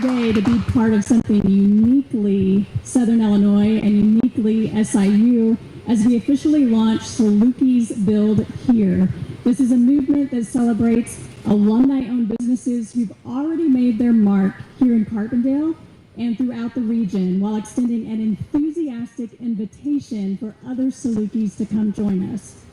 day to be part of something uniquely Southern Illinois and uniquely SIU as we officially launch Salukis Build Here. This is a movement that celebrates alumni-owned businesses who've already made their mark here in Carbondale and throughout the region, while extending an enthusiastic invitation for other Salukis to come join us.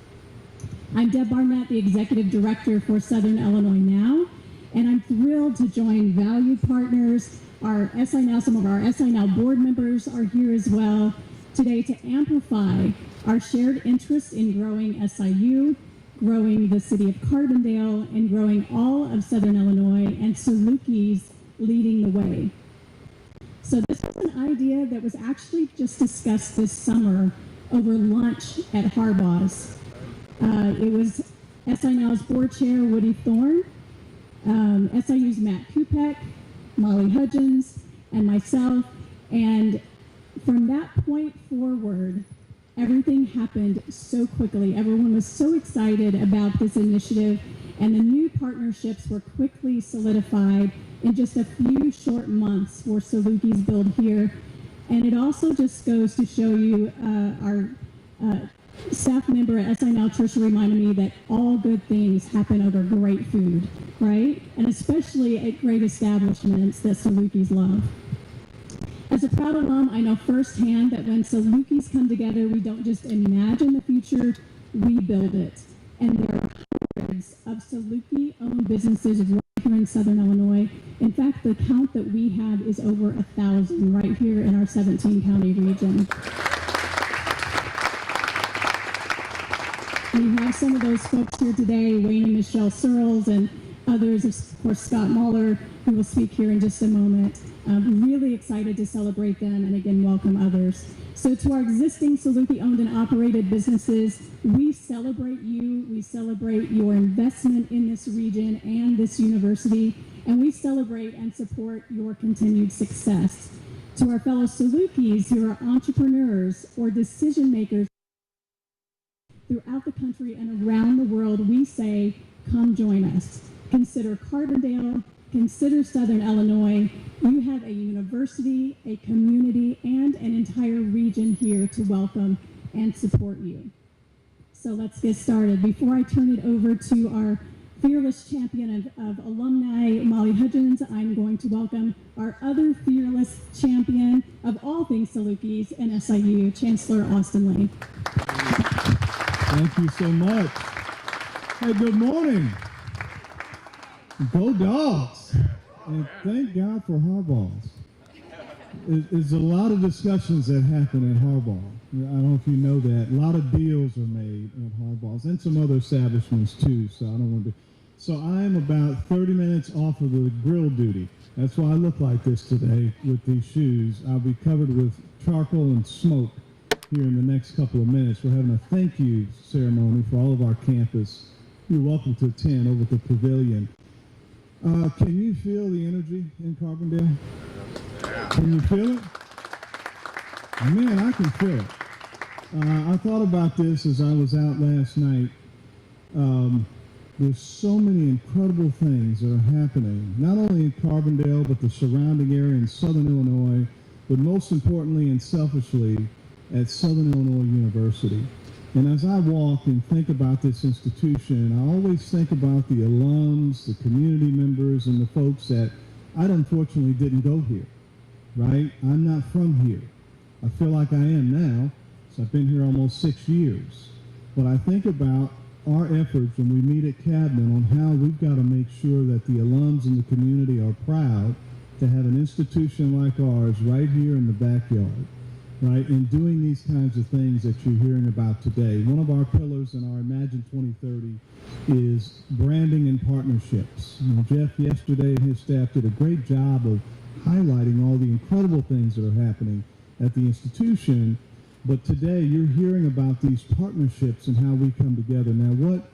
I'm Deb Barnett, the Executive Director for Southern Illinois Now, and I'm thrilled to join valued partners. Some of our SI Now board members are here as well today to amplify our shared interest in growing SIU, growing the city of Carbondale, and growing all of Southern Illinois, and Salukis leading the way. So this was an idea that was actually just discussed this summer over lunch at Harbaugh's. It was SI Now's board chair, Woody Thorne, SIU's Matt Kupek, Molly Hudgens, and myself. And from that point forward, everything happened so quickly. Everyone was so excited about this initiative, and the new partnerships were quickly solidified in just a few short months for Salukis Build Here. And it also just goes to show you, our staff member at SI Now, Trisha, reminded me that all good things happen over great food, right? And especially at great establishments that Salukis love. As a proud alum, I know firsthand that when Salukis come together, we don't just imagine the future, we build it. And there are hundreds of Saluki-owned businesses right here in Southern Illinois. In fact, the count that we have is over 1,000 right here in our 17-county region. We have some of those folks here today, Wayne and Michelle Searles, and others, of course, Scott Mahler, who will speak here in just a moment. Really excited to celebrate them and again welcome others. So to our existing Saluki-owned and operated businesses, we celebrate you, we celebrate your investment in this region and this university, and we celebrate and support your continued success. To our fellow Salukis who are entrepreneurs or decision makers throughout the country and around the world, we say, come join us. Consider Carbondale, consider Southern Illinois. You have a university, a community, and an entire region here to welcome and support you. So let's get started. Before I turn it over to our fearless champion of alumni, Molly Hudgens, I'm going to welcome our other fearless champion of all things Salukis and SIU, Chancellor Austin Lee. Thank you so much. Hey, good morning. Go Dogs. And thank God for Harbaugh's. There's a lot of discussions that happen at Harbaugh. I don't know if you know that. A lot of deals are made at Harbaugh's and some other establishments too, so I don't want to be. So I am about 30 minutes off of the grill duty. That's why I look like this today with these shoes. I'll be covered with charcoal and smoke here in the next couple of minutes. We're having a thank you ceremony for all of our campus. You're welcome to attend over at the pavilion. Can you feel the energy in Carbondale? Can you feel it? Man, I can feel it. I thought about this as I was out last night. There's so many incredible things that are happening, not only in Carbondale, but the surrounding area in Southern Illinois, but most importantly and selfishly at Southern Illinois University. And as I walk and think about this institution, I always think about the alums, the community members, and the folks that I unfortunately didn't go here, right? I'm not from here. I feel like I am now, so I've been here almost 6 years. But I think about our efforts when we meet at Cabinet on how we've got to make sure that the alums in the community are proud to have an institution like ours right here in the backyard. Right, and doing these kinds of things that you're hearing about today. One of our pillars in our Imagine 2030 is branding and partnerships. Jeff yesterday and his staff did a great job of highlighting all the incredible things that are happening at the institution, but today you're hearing about these partnerships and how we come together. Now what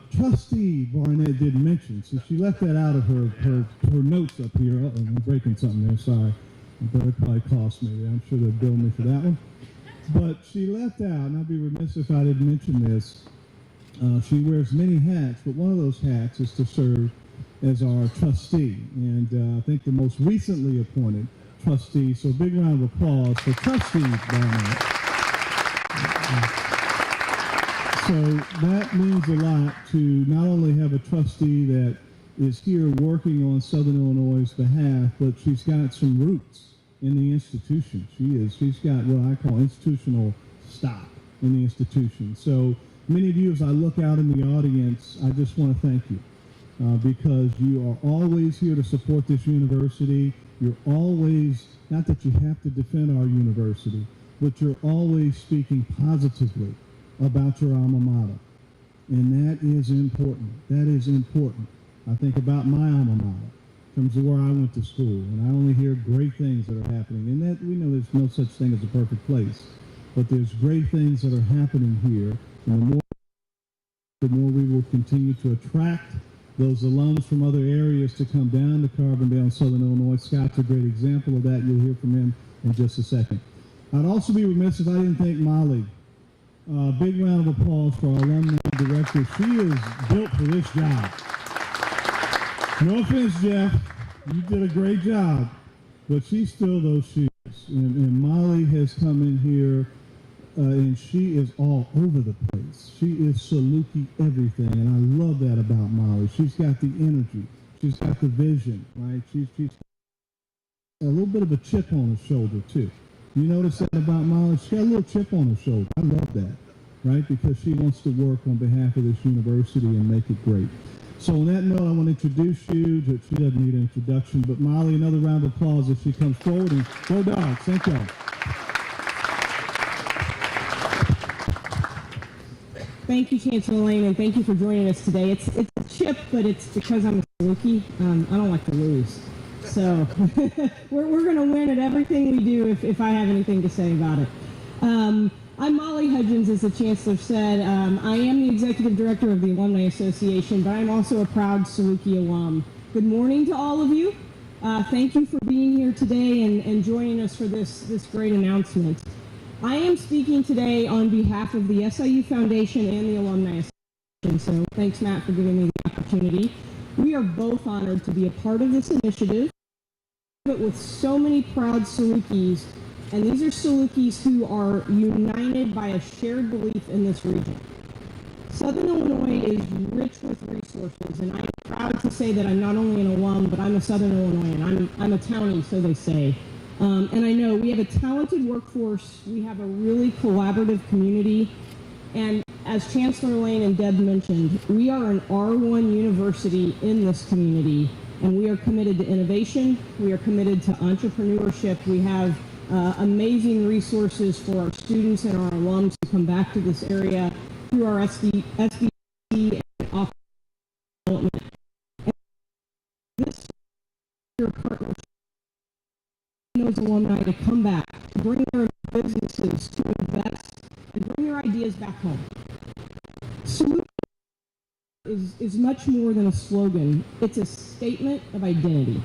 Trustee Barnett didn't mention, so she left that out of her notes up here. Uh-oh, I'm breaking something there, sorry. But it probably cost me. I'm sure they'll bill me for that one. But she left out, and I'd be remiss if I didn't mention this, she wears many hats, but one of those hats is to serve as our trustee, and I think the most recently appointed trustee. So big round of applause for trustee Barnett. So that means a lot to not only have a trustee that is here working on Southern Illinois' behalf, but she's got some roots in the institution. She's got what I call institutional stock in the institution. So many of you, as I look out in the audience, I just want to thank you because you are always here to support this university. You're always, not that you have to defend our university, but you're always speaking positively about your alma mater. And that is important. That is important. I think about my alma mater in terms of where I went to school, and I only hear great things that are happening. And that we know there's no such thing as a perfect place, but there's great things that are happening here. And the more we will continue to attract those alums from other areas to come down to Carbondale and Southern Illinois. Scott's a great example of that. You'll hear from him in just a second. I'd also be remiss if I didn't thank Molly. Big round of applause for our alumni director. She is built for this job. No offense, Jeff. You did a great job, but she's still those shoes. And Molly has come in here, and she is all over the place. She is Saluki everything, and I love that about Molly. She's got the energy. She's got the vision, right? She's a little bit of a chip on her shoulder, too. You notice that about Molly? She's got a little chip on her shoulder. I love that, right? Because she wants to work on behalf of this university and make it great. So on that note, I want to introduce you. She doesn't need an introduction, but Molly, another round of applause as she comes forward. And go Dogs. Thank y'all. Thank you, Chancellor Lane, and thank you for joining us today. It's a chip, but it's because I'm a Saluki. I don't like to lose. So we're going to win at everything we do if I have anything to say about it. I'm Molly Hudgens, as the Chancellor said. I am the Executive Director of the Alumni Association, but I'm also a proud Saluki alum. Good morning to all of you. Thank you for being here today and joining us for this great announcement. I am speaking today on behalf of the SIU Foundation and the Alumni Association, so thanks, Matt, for giving me the opportunity. We are both honored to be a part of this initiative with so many proud Salukis, and these are Salukis who are united by a shared belief in this region. Southern Illinois is rich with resources, and I'm proud to say that I'm not only an alum, but I'm a Southern Illinoisan. I'm a townie, so they say. And I know we have a talented workforce, we have a really collaborative community, and as Chancellor Lane and Deb mentioned, we are an R1 university in this community, and we are committed to innovation, we are committed to entrepreneurship, we have amazing resources for our students and our alums to come back to this area through our SBC and office development. And this year partnership those alumni to come back, to bring their businesses, to invest, and bring their ideas back home. Salute is much more than a slogan. It's a statement of identity.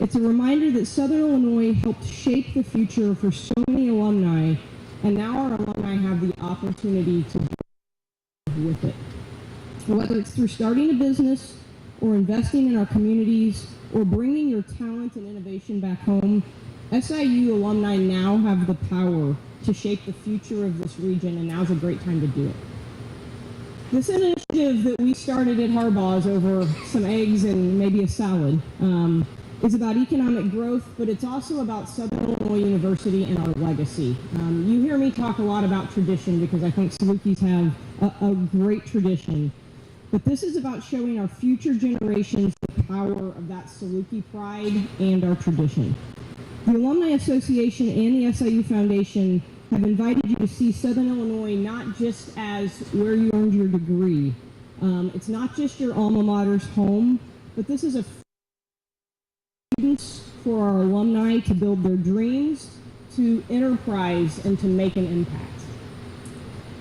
It's a reminder that Southern Illinois helped shape the future for so many alumni, and now our alumni have the opportunity to do with it. Whether it's through starting a business, or investing in our communities, or bringing your talent and innovation back home, SIU alumni now have the power to shape the future of this region, and now's a great time to do it. This initiative that we started at Harbaugh's over some eggs and maybe a salad is about economic growth, but it's also about Southern Illinois University and our legacy. You hear me talk a lot about tradition because I think Salukis have a great tradition, but this is about showing our future generations the power of that Saluki pride and our tradition. The Alumni Association and the SIU Foundation have invited you to see Southern Illinois not just as where you earned your degree. It's not just your alma mater's home, but this is a students for our alumni to build their dreams, to enterprise, and to make an impact.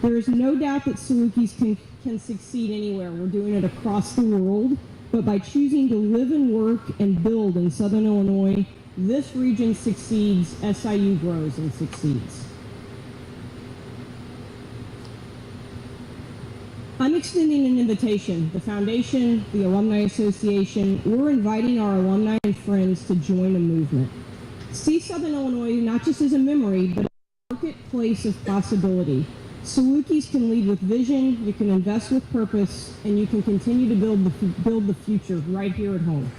There is no doubt that Salukis can succeed anywhere. We're doing it across the world, but by choosing to live and work and build in Southern Illinois, this region succeeds, SIU grows and succeeds. I'm extending an invitation. The foundation, the Alumni Association, we're inviting our alumni and friends to join a movement. See Southern Illinois not just as a memory, but a marketplace of possibility. Salukis can lead with vision, you can invest with purpose, and you can continue to build the future right here at home.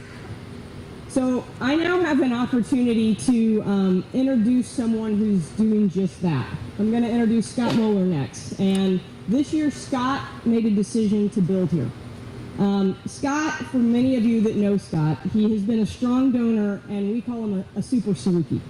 So I now have an opportunity to introduce someone who's doing just that. I'm going to introduce Scott Moeller next. And this year, Scott made a decision to build here. Scott, for many of you that know Scott, he has been a strong donor, and we call him a super Saluki.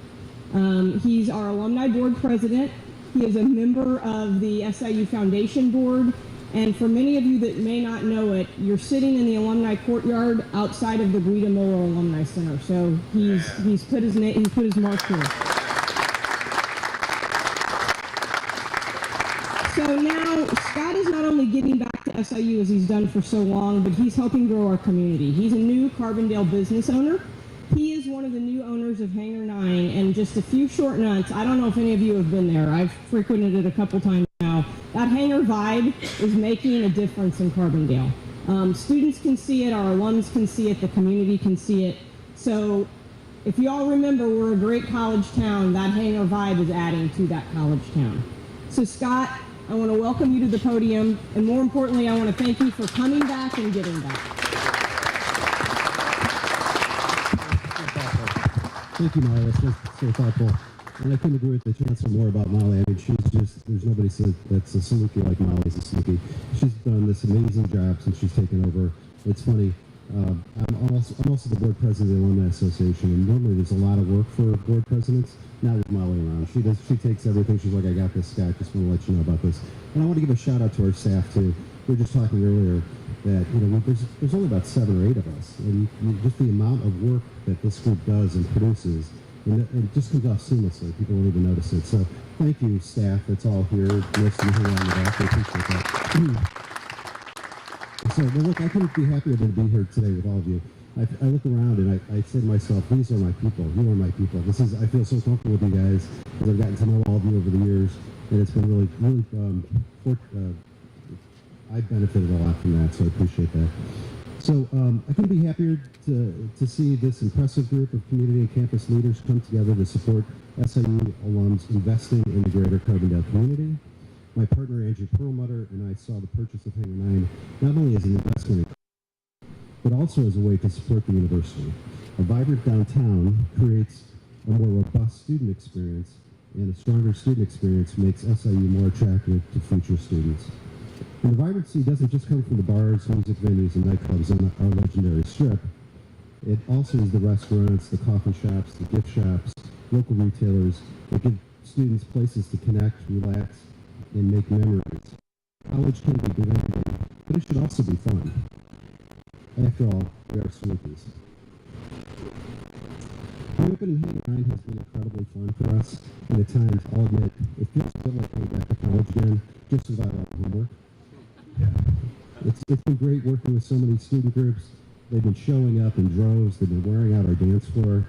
He's our alumni board president. He is a member of the SIU Foundation board. And for many of you that may not know it, you're sitting in the alumni courtyard outside of the Guida Moeller Alumni Center. So he's put his mark here. So now Scott is not only giving back to SIU as he's done for so long, but he's helping grow our community. He's a new Carbondale business owner. He is one of the new owners of Hangar 9, and just a few short nuts. I don't know if any of you have been there. I've frequented it a couple times now. That hangar vibe is making a difference in Carbondale. Students can see it, our alums can see it, the community can see it. So if you all remember, we're a great college town. That hangar vibe is adding to that college town. So Scott, I want to welcome you to the podium, and more importantly, I want to thank you for coming back and giving back. Thank you, Molly. That's so thoughtful. And I couldn't agree with the chancellor more about Molly. I mean, she's just, there's nobody that's a Saluki like Molly's a Saluki. She's done this amazing job since she's taken over. It's funny. I'm also the board president of the Alumni Association, and normally there's a lot of work for board presidents. Not with Molly around. She takes everything. She's like, I got this, Scott. Just want to let you know about this. And I want to give a shout out to our staff too. We were just talking earlier that there's only about 7 or 8 of us, and just the amount of work that this group does and produces, and it just comes off seamlessly. People won't even notice it. So thank you, staff. That's all here. Most of you here on the back. I appreciate that. So, well, look, I couldn't be happier than to be here today with all of you. I look around and I say to myself, these are my people. You are my people. I feel so comfortable with you guys as I've gotten to know all of you over the years, and it's been really I've benefited a lot from that, so I appreciate that. So I couldn't be happier to see this impressive group of community and campus leaders come together to support SIU alums investing in the greater Carbondale community. My partner, Andrew Perlmutter, and I saw the purchase of Hangar 9 not only as an investment, but also as a way to support the university. A vibrant downtown creates a more robust student experience, and a stronger student experience makes SIU more attractive to future students. And the vibrancy doesn't just come from the bars, music venues, and nightclubs on our legendary strip. It also is the restaurants, the coffee shops, the gift shops, local retailers that give students places to connect, relax, and make memories. College can be demanding, but it should also be fun. After all, we are Salukis. The opening Hangar 9 has been incredibly fun for us, and at times, I'll admit, it feels a bit like going back to college again, just without all the homework. It's been great working with so many student groups. They've been showing up in droves. They've been wearing out our dance floor.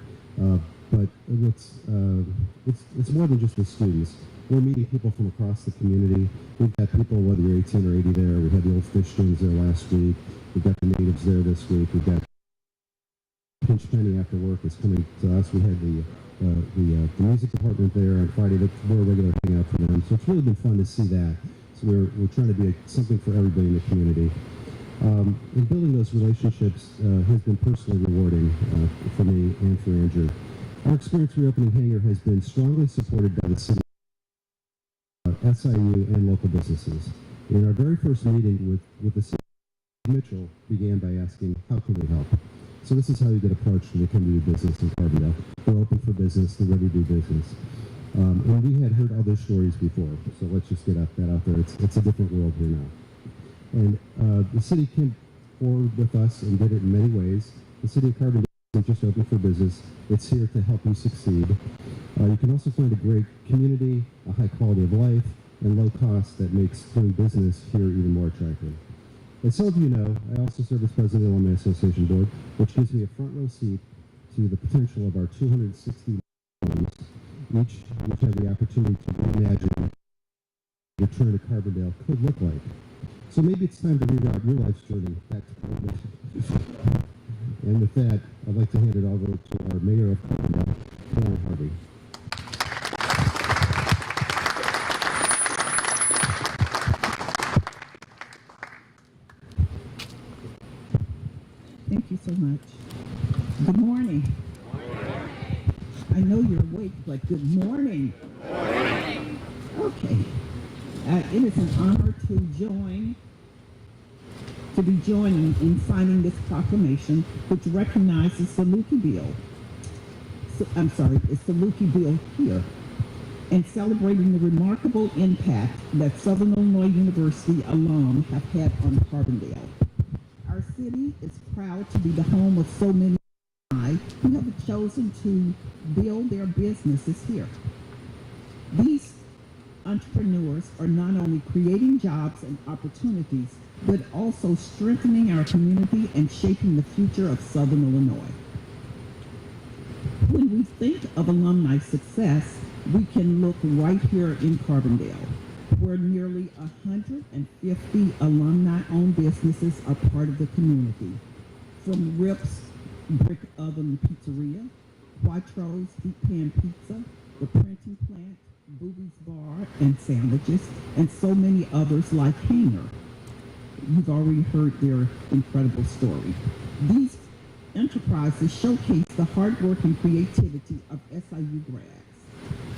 But it's more than just the students. We're meeting people from across the community. We've got people, whether you're 18 or 80 there. We had the old fish skins there last week. We've got the natives there this week. We've got Pinch Penny after work is coming to us. We had the music department there on Friday. We're a regular hangout for them. So it's really been fun to see that. So we're trying to be something for everybody in the community. And building those relationships has been personally rewarding for me and for Andrew. Our experience reopening Hangar has been strongly supported by the city, SIU, and local businesses. In our very first meeting with the city, Mitchell began by asking, how can we help? So this is how you get approached when you come to do business in Carbondale. They're open for business, they're ready to do business. And we had heard other stories before, so let's just get that out there. It's a different world here now. And the city came forward with us and did it in many ways. The city of Carbondale isn't just open for business, it's here to help you succeed. You can also find a great community, a high quality of life, and low cost that makes doing business here even more attractive. As some of you know, I also serve as president of the Alumni Association Board, which gives me a front row seat to the potential of our 260 alums, which have the opportunity to reimagine what return to Carbondale could look like. So maybe it's time to reroute your life's journey back to Carbondale. And with that, I'd like to hand it over to our Mayor of Carbondale, Karen Harvey. Thank you so much. Good morning. I know you're awake, but good morning. Okay. It is an honor to be joining in signing this proclamation, which recognizes the Salukis Bill. It's the Salukis Bill here, and celebrating the remarkable impact that Southern Illinois University alum have had on Carbondale. Our city is proud to be the home of so many who have chosen to build their businesses here. These entrepreneurs are not only creating jobs and opportunities, but also strengthening our community and shaping the future of Southern Illinois. When we think of alumni success, we can look right here in Carbondale, where nearly 150 alumni-owned businesses are part of the community. From Rip's Brick Oven Pizzeria, Quattro's Deep Pan Pizza, the Printing Plant, Booby's Bar and Sandwiches, and so many others like Hanger. You've already heard their incredible story. These enterprises showcase the hard work and creativity of SIU grads.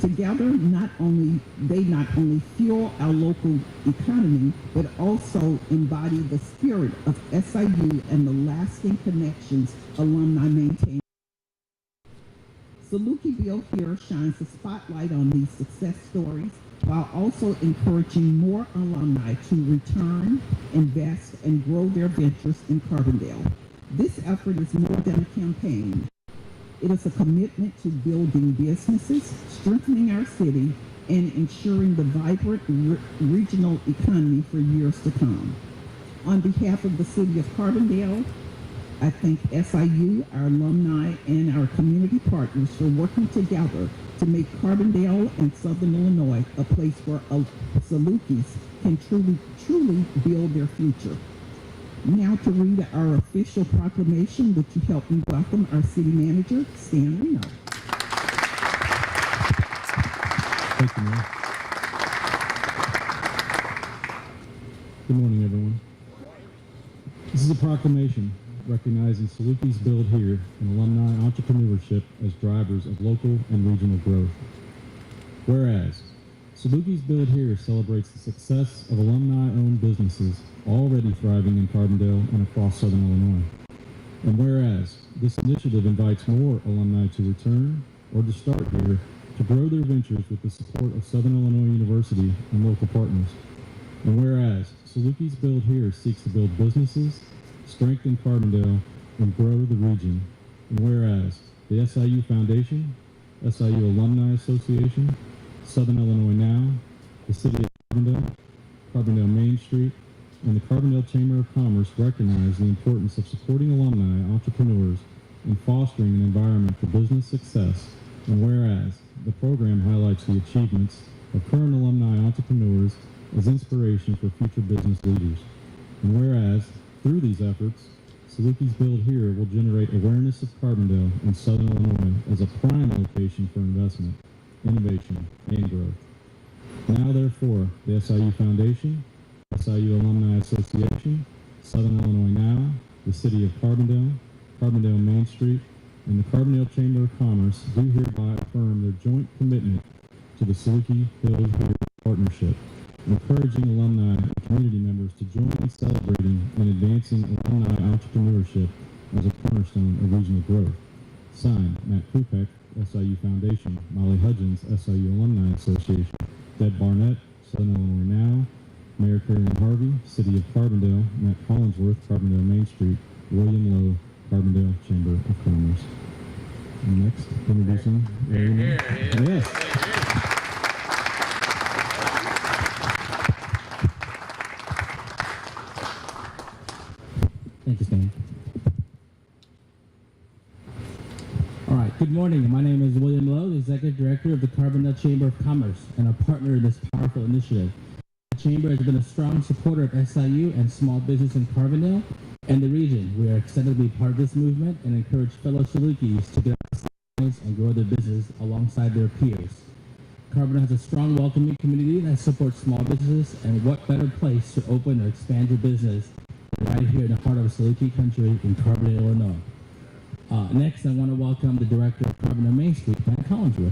Together, they not only fuel our local economy, but also embody the spirit of SIU and the lasting connections alumni maintain. Salukis Bill here shines a spotlight on these success stories while also encouraging more alumni to return, invest, and grow their ventures in Carbondale. This effort is more than a campaign. It is a commitment to building businesses, strengthening our city, and ensuring the vibrant regional economy for years to come. On behalf of the City of Carbondale, I thank SIU, our alumni, and our community partners for working together to make Carbondale and Southern Illinois a place where Salukis can truly build their future. Now to read our official proclamation, would you help me welcome our city manager, Stan Reno. Thank you, Mayor. Good morning, everyone. This is a proclamation recognizing Salukis Build Here and alumni entrepreneurship as drivers of local and regional growth. Whereas, Salukis Build Here celebrates the success of alumni-owned businesses already thriving in Carbondale and across Southern Illinois. And whereas, this initiative invites more alumni to return or to start here to grow their ventures with the support of Southern Illinois University and local partners. And whereas, Salukis Build Here seeks to build businesses, strengthen Carbondale, and grow the region. And whereas, the SIU Foundation, SIU Alumni Association, Southern Illinois Now, the City of Carbondale, Carbondale Main Street, and the Carbondale Chamber of Commerce recognize the importance of supporting alumni entrepreneurs and fostering an environment for business success. And whereas, the program highlights the achievements of current alumni entrepreneurs as inspiration for future business leaders. And whereas, through these efforts, Salukis Build Here will generate awareness of Carbondale and Southern Illinois as a prime location for investment, innovation, and growth. Now, therefore, the SIU Foundation, SIU Alumni Association, Southern Illinois Now, the City of Carbondale, Carbondale Main Street, and the Carbondale Chamber of Commerce do hereby affirm their joint commitment to the Salukis Build Here partnership, encouraging alumni and community members to join in celebrating and advancing alumni entrepreneurship as a cornerstone of regional growth. Signed, Matt Kupek, SIU Foundation, Molly Hudgens, SIU Alumni Association, Deb Barnett, Southern Illinois Now, Mayor Karen Harvey, City of Carbondale, Matt Collinsworth, Carbondale Main Street, William Lowe, Carbondale Chamber of Commerce. And next, introducing William. Yes. Thank you, Stan. All right, good morning. My name is William Lowe, the Executive Director of the Carbondale Chamber of Commerce and a partner in this powerful initiative. Chamber has been a strong supporter of SIU and small business in Carbondale and the region. We are excited to be part of this movement and encourage fellow Salukis to get out and grow their business alongside their peers. Carbondale has a strong, welcoming community that supports small businesses, and what better place to open or expand your business than right here in the heart of Saluki country in Carbondale, Illinois. Next, I want to welcome the director of Carbondale Main Street, Matt Collinsworth.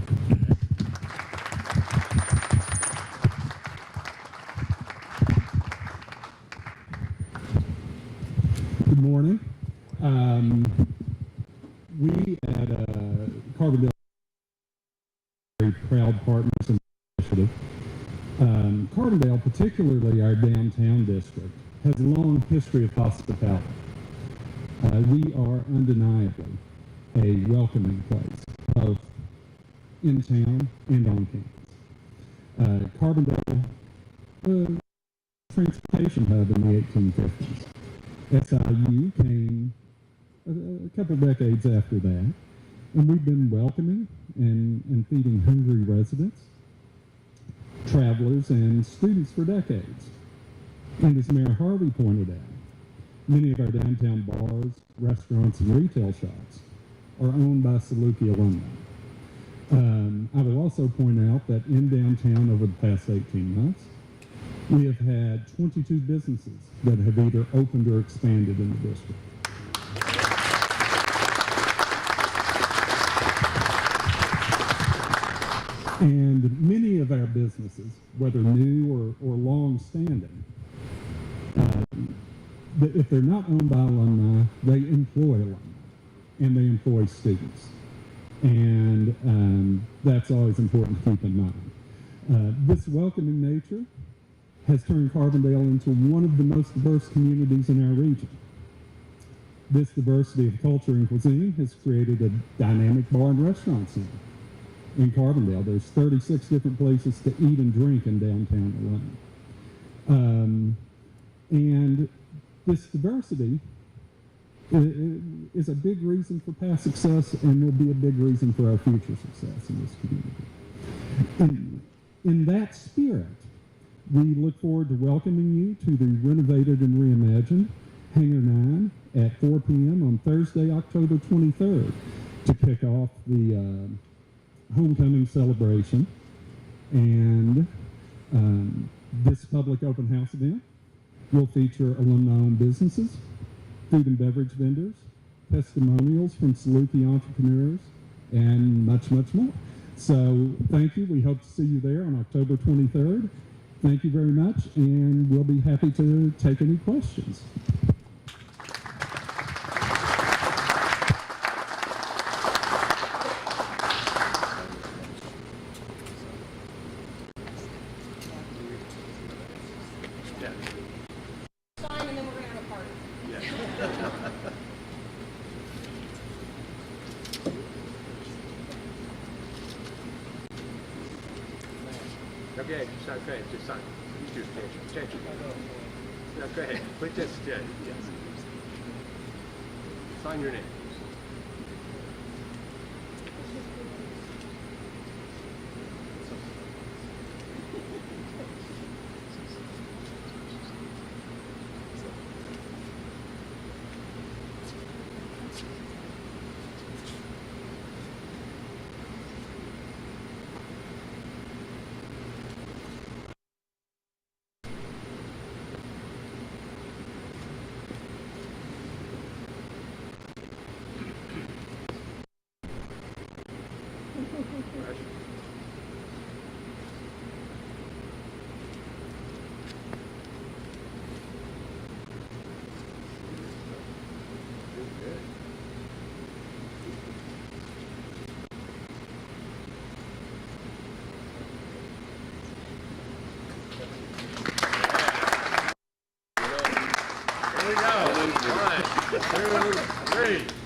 Good morning. We at Carbondale are very proud partners in the initiative. Carbondale, particularly our downtown district, has a long history of hospitality. We are undeniably a welcoming place, both in town and on campus. Carbondale, a transportation hub in the 1850s. SIU came a couple decades after that, and we've been welcoming and feeding hungry residents, travelers, and students for decades. And as Mayor Harvey pointed out, many of our downtown bars, restaurants, and retail shops are owned by Saluki alumni. I will also point out that in downtown over the past 18 months, we have had 22 businesses that have either opened or expanded in the district. And many of our businesses, whether new or long-standing, if they're not owned by alumni, they employ alumni, and they employ students. And that's always important to keep in mind. This welcoming nature has turned Carbondale into one of the most diverse communities in our region. This diversity of culture and cuisine has created a dynamic bar and restaurant scene. In Carbondale, there's 36 different places to eat and drink in downtown alone. And this diversity is a big reason for past success and will be a big reason for our future success in this community. In that spirit, we look forward to welcoming you to the renovated and reimagined Hangar 9 at 4 p.m. on Thursday, October 23rd to kick off the homecoming celebration. And this public open house event will feature alumni-owned businesses, food and beverage vendors, testimonials from Saluki entrepreneurs, and much, much more. So thank you. We hope to see you there on October 23rd. Thank you very much, and we'll be happy to take any questions. Sign and then we're going to have a party. Okay, so go ahead, just sign. You do change it. No, go ahead. Put this, yes. Sign your name. There we go. 1, 2, 3.